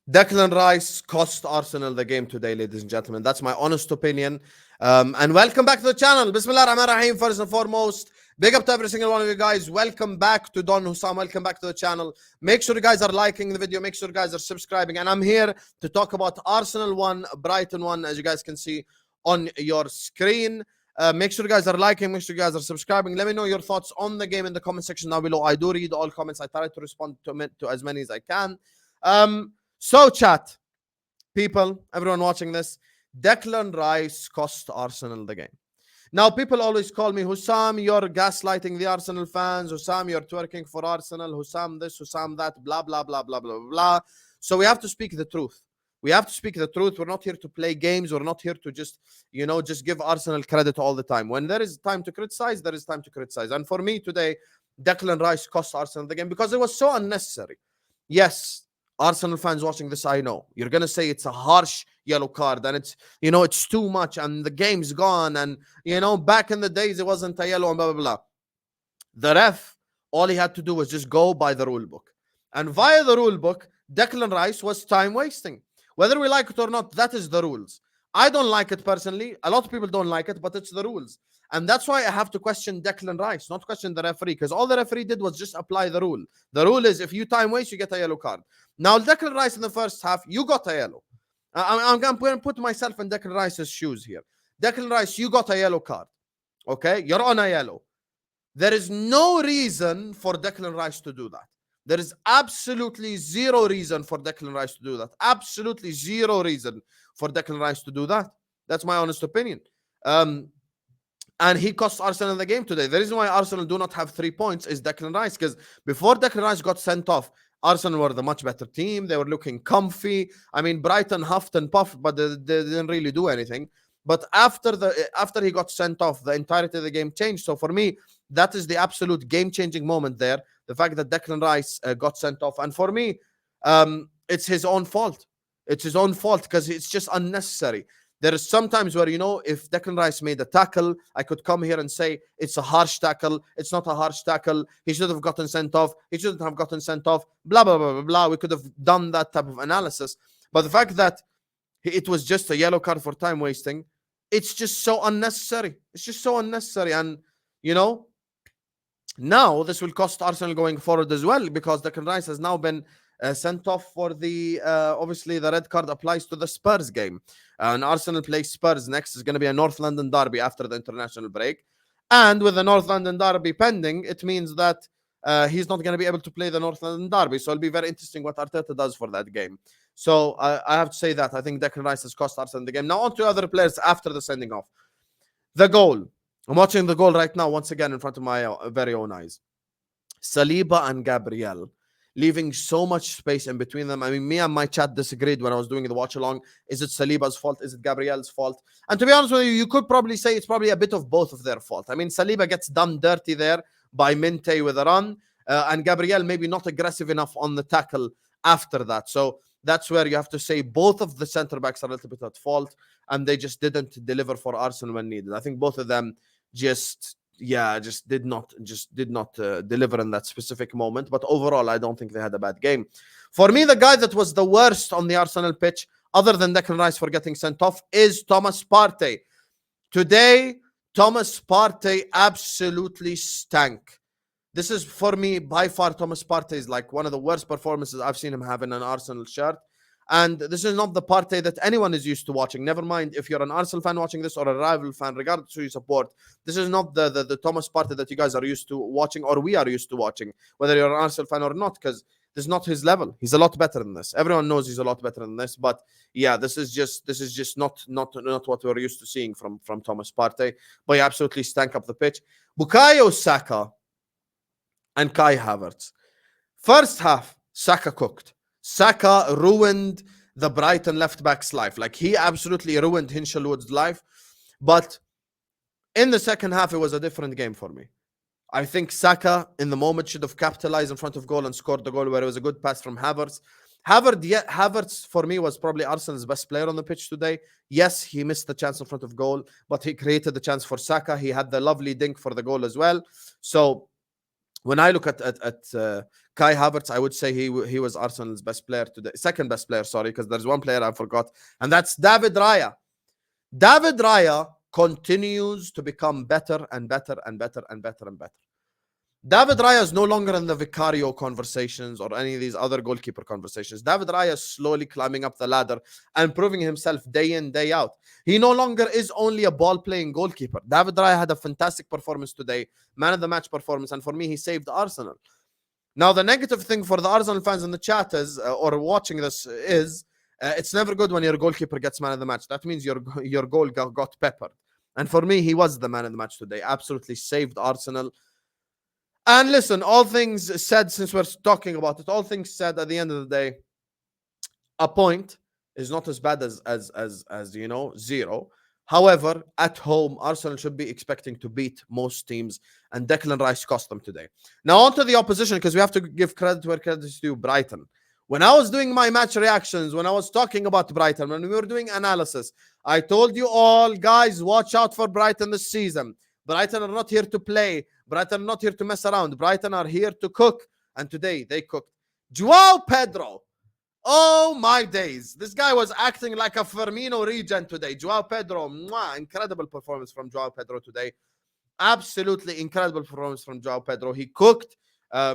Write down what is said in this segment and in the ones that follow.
Declan Rice cost Arsenal the game today, ladies and gentlemen. That's my honest opinion. And welcome back to the channel. Bismillah ar-Rahman ar-Rahim. First and foremost, big up to every single one of you guys. Welcome back to Don Hussam. Welcome back to the channel. Make sure you guys are liking the video. Make sure you guys are subscribing. And I'm here to talk about Arsenal 1, Brighton 1, as you guys can see on your screen. Make sure you guys are liking. Make sure you guys are subscribing. Let me know your thoughts on the game in the comment section down below. I do read all comments. I try to respond to as many as I can. So, chat, people, everyone watching this, Declan Rice cost Arsenal the game. Now, people always call me, Hussam, you're gaslighting the Arsenal fans. Hussam, you're twerking for Arsenal. Hussam this, Hussam that, blah, blah, blah, blah, blah, blah. So we have to speak the truth. We have to speak the truth. We're not here to play games. We're not here to just, just give Arsenal credit all the time. When there is time to criticize, there is time to criticize. And for me today, Declan Rice cost Arsenal the game because it was so unnecessary. Yes, Arsenal fans watching this, I know you're gonna say it's a harsh yellow card and it's too much and the game's gone and back in the days it wasn't a yellow and blah blah blah. The ref, all he had to do was just go by the rule book, and via the rule book, Declan Rice was time wasting. Whether we like it or not, that is the rules. I don't like it personally. A lot of people don't like it, but it's the rules. And that's why I have to question Declan Rice, not question the referee, because all the referee did was just apply the rule. The rule is if you time waste, you get a yellow card. Now, Declan Rice in the first half, you got a yellow. I'm going to put myself in Declan Rice's shoes here. Declan Rice, you got a yellow card. Okay? You're on a yellow. There is no reason for Declan Rice to do that. There is absolutely zero reason for Declan Rice to do that. Absolutely zero reason for Declan Rice to do that. That's my honest opinion. And he cost Arsenal the game today. The reason why Arsenal do not have 3 points is Declan Rice, because before Declan Rice got sent off, Arsenal were the much better team. They were looking comfy. I mean, Brighton huffed and puffed, but they didn't really do anything. But after he got sent off, the entirety of the game changed. So for me, that is the absolute game-changing moment there. The fact that Declan Rice got sent off. And for me, it's his own fault. It's his own fault because it's just unnecessary. There is sometimes where, if Declan Rice made a tackle, I could come here and say it's a harsh tackle. It's not a harsh tackle. He should have gotten sent off. He shouldn't have gotten sent off. Blah, blah, blah, blah, blah. We could have done that type of analysis. But the fact that it was just a yellow card for time wasting, it's just so unnecessary. It's just so unnecessary. And, now this will cost Arsenal going forward as well, because Declan Rice has now been sent off for the obviously the red card applies to the Spurs game, and Arsenal plays Spurs next. Is going to be a North London derby after the international break, and with the North London derby pending, it means that he's not going to be able to play the North London derby. So it'll be very interesting what Arteta does for that game. So I have to say that I think Declan Rice has cost Arsenal the game. Now on to other players after the sending off. The goal. I'm watching the goal right now once again in front of my very own eyes. Saliba and Gabriel, leaving so much space in between them. I mean, me and my chat disagreed when I was doing the watch along. Is it Saliba's fault? Is it Gabriel's fault? And to be honest with you, you could probably say it's probably a bit of both of their fault. I mean, Saliba gets done dirty there by Minte with a run, and Gabriel maybe not aggressive enough on the tackle after that. So that's where you have to say both of the center backs are a little bit at fault, and they just didn't deliver for Arsenal when needed. I think both of them just did not deliver in that specific moment. But overall, I don't think they had a bad game. For me, the guy that was the worst on the Arsenal pitch, other than Declan Rice for getting sent off, is Thomas Partey. Today, Thomas Partey absolutely stank. This is, for me, by far, Thomas Partey is like one of the worst performances I've seen him have in an Arsenal shirt. And this is not the Partey that anyone is used to watching. Never mind if you're an Arsenal fan watching this or a rival fan, regardless who you support. This is not the Thomas Partey that you guys are used to watching, or we are used to watching, whether you're an Arsenal fan or not, because this is not his level. He's a lot better than this. Everyone knows he's a lot better than this. But yeah, this is just not what we're used to seeing from Thomas Partey. But he absolutely stank up the pitch. Bukayo Saka and Kai Havertz. First half, Saka cooked. Saka ruined the Brighton left-back's life. Like, he absolutely ruined Hinshelwood's life. But in the second half, it was a different game for me. I think Saka, in the moment, should have capitalized in front of goal and scored the goal where it was a good pass from Havertz. Havertz, for me, was probably Arsenal's best player on the pitch today. Yes, he missed the chance in front of goal, but he created the chance for Saka. He had the lovely dink for the goal as well. So When I look at Kai Havertz, I would say he was Arsenal's best player today, second best player, sorry, because there's one player I forgot, and that's David Raya. David Raya continues to become better and better and better and better and better. David Raya is no longer in the Vicario conversations or any of these other goalkeeper conversations. David Raya is slowly climbing up the ladder and proving himself day in, day out. He no longer is only a ball-playing goalkeeper. David Raya had a fantastic performance today, man of the match performance, and for me, he saved Arsenal. Now, the negative thing for the Arsenal fans in the chat is, or watching this is, it's never good when your goalkeeper gets man of the match. That means your goal got peppered. And for me, he was the man of the match today. Absolutely saved Arsenal. And listen, all things said, since we're talking about it, all things said, at the end of the day, a point is not as bad as you know, 0. However, at home, Arsenal should be expecting to beat most teams, and Declan Rice cost them today. Now, on to the opposition, because we have to give credit where credit is due. Brighton. When I was doing my match reactions, when I was talking about Brighton, when we were doing analysis, I told you all, guys, watch out for Brighton this season. Brighton are not here to play. Brighton are not here to mess around. Brighton are here to cook. And today, they cooked. Joao Pedro. Oh, my days. This guy was acting like a Firmino regen today. Joao Pedro. Mwah, incredible performance from Joao Pedro today. Absolutely incredible performance from Joao Pedro. He cooked.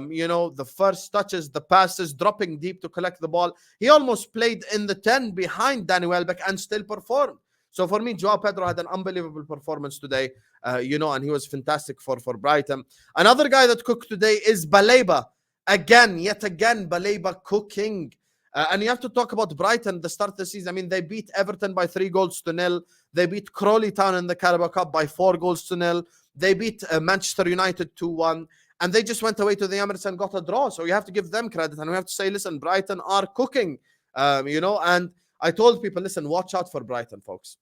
You know, the first touches, the passes, dropping deep to collect the ball. He almost played in the 10 behind Danny Welbeck and still performed. So for me, Joao Pedro had an unbelievable performance today, you know, and he was fantastic for Brighton. Another guy that cooked today is Baleba. Yet again, Baleba cooking. And you have to talk about Brighton at the start of the season. I mean, they beat Everton by 3-0. They beat Crawley Town in the Carabao Cup by 4-0. They beat Manchester United 2-1. And they just went away to the Emirates and got a draw. So you have to give them credit. And we have to say, listen, Brighton are cooking, you know. And I told people, listen, watch out for Brighton, folks.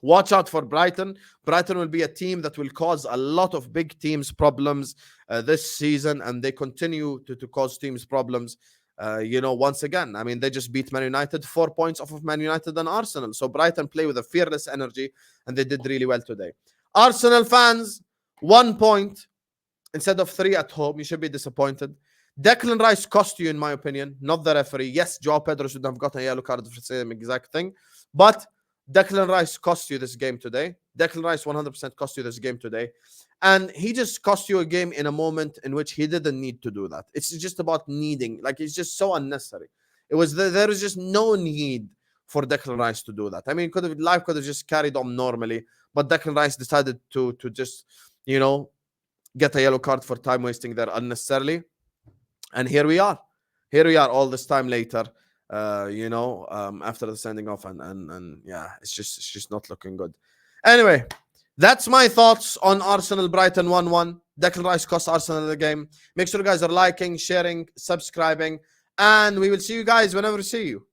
Watch out for Brighton. Brighton will be a team that will cause a lot of big teams problems this season. And they continue to cause teams problems. You know, once again, I mean, they just beat Man United, 4 points off of Man United and Arsenal. So Brighton play with a fearless energy, and they did really well today. Arsenal fans, 1 point instead of 3 at home. You should be disappointed. Declan Rice cost you, in my opinion, not the referee. Yes, Joao Pedro should have got a yellow card for the same exact thing, but Declan Rice cost you this game today. Declan Rice 100% cost you this game today. And he just cost you a game in a moment in which he didn't need to do that. It's just about needing. Like, it's just so unnecessary. There was just no need for Declan Rice to do that. I mean, life could have just carried on normally, but Declan Rice decided to just, you know, get a yellow card for time wasting there unnecessarily. And here we are all this time later, you know, after the sending off, and yeah, it's just not looking good. Anyway, that's my thoughts on Arsenal Brighton 1-1. Declan Rice cost Arsenal the game. Make sure you guys are liking, sharing, subscribing, and we will see you guys whenever we see you.